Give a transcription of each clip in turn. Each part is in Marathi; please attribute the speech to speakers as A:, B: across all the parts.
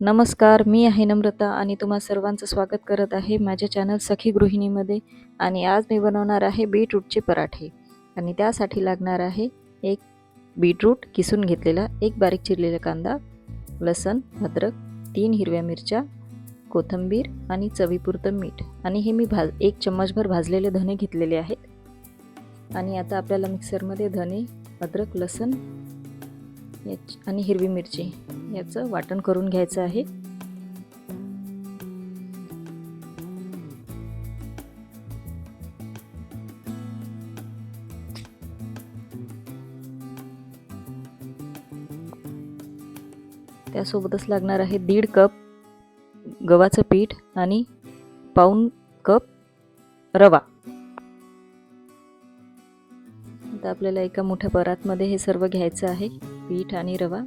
A: नमस्कार, मी आहे नम्रता आणि तुम्हा सर्वांचं स्वागत करत आहे माझ्या चॅनल सखी गृहिणीमध्ये. आणि आज मी बनवणार आहे बीटरूटचे पराठे. आणि त्यासाठी लागणार आहे एक बीटरूट किसून घेतलेला, एक बारीक चिरलेला कांदा, लसण, अद्रक, 3 हिरव्या मिरच्या, कोथिंबीर आणि चवीपुरतं मीठ. आणि हे मी 1 चम्मचभर भाजलेले धने घेतलेले आहेत. आणि आता आपल्याला मिक्सरमध्ये धने, अद्रक, लसण आणि हिरवी मिरची याचं वाटण करून घ्यायचं आहे. त्यासोबतच लागणार आहे 1.5 कप गव्हाचं पीठ आणि पाऊण कप रवा. आता आपल्याला एका मोठ्या परातमध्ये हे सर्व घ्यायचं आहे, पीठ आणि रवा.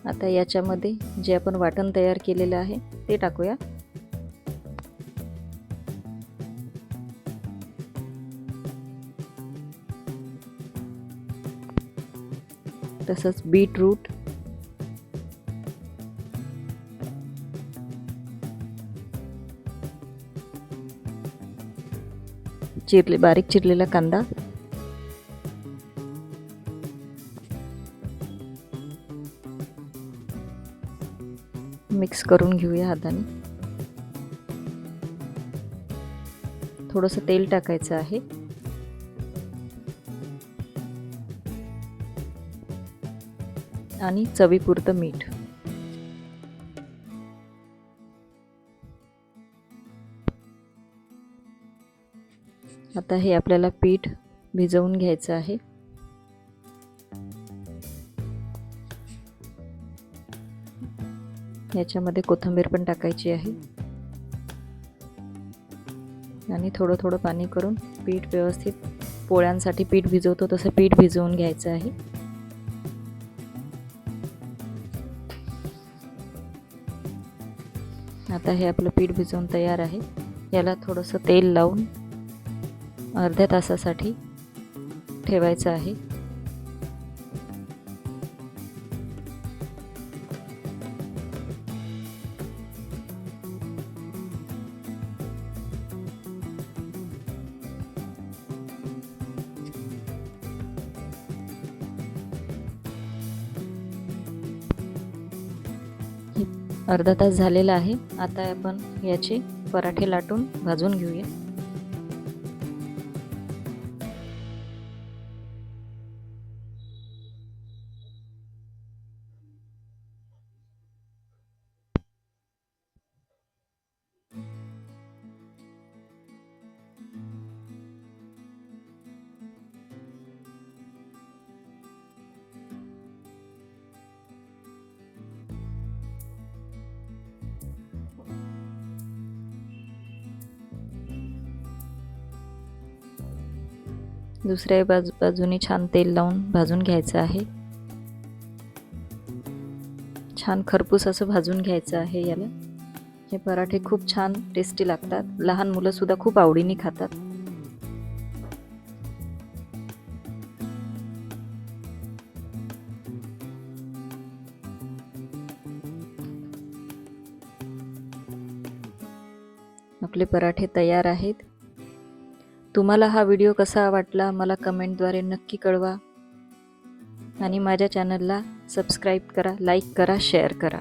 A: आता याच्यामध्ये जे आपण वाटण तयार केलेलं आहे ते टाकूया. तसंच बीटरूट, बारीक चिरलेला कांदा, मिक्स करून घेऊया हाताने. थोडंसं तेल टाकायचं आहे. आणि चवीपुरतं मीठ. आता हे आपल्याला पीठ भिजवून घ्यायचं आहे. याच्यामध्ये कोथिंबीर पण टाकायची आहे. आणि थोडं थोडं पाणी करून पीठ व्यवस्थित, पोळ्यांसाठी पीठ भिजवतो तसं पीठ भिजवून घ्यायचं आहे. आता हे आपलं पीठ भिजवून तयार आहे. याला थोडंसं तेल लावून अर्ध्या तासासाठी ठेवायचं आहे. अर्धा तास झालेला आहे. आता आपण याचे पराठे लाटून भाजून घेऊया. दुसऱ्या बाजूने छान तेल लावून भाजून घ्यायचं आहे. छान खरपूस असं भाजून घ्यायचं आहे याला. हे पराठे खूप छान टेस्टी लागतात. लहान मुलं सुद्धा खूप आवडीने खातात. आपले पराठे तयार आहेत. तुम्हाला हा व्हिडिओ कसा वाटला मला कमेंटद्वारे नक्की कळवा. आणि माझ्या चॅनलला सबस्क्राईब करा, लाईक करा, शेअर करा.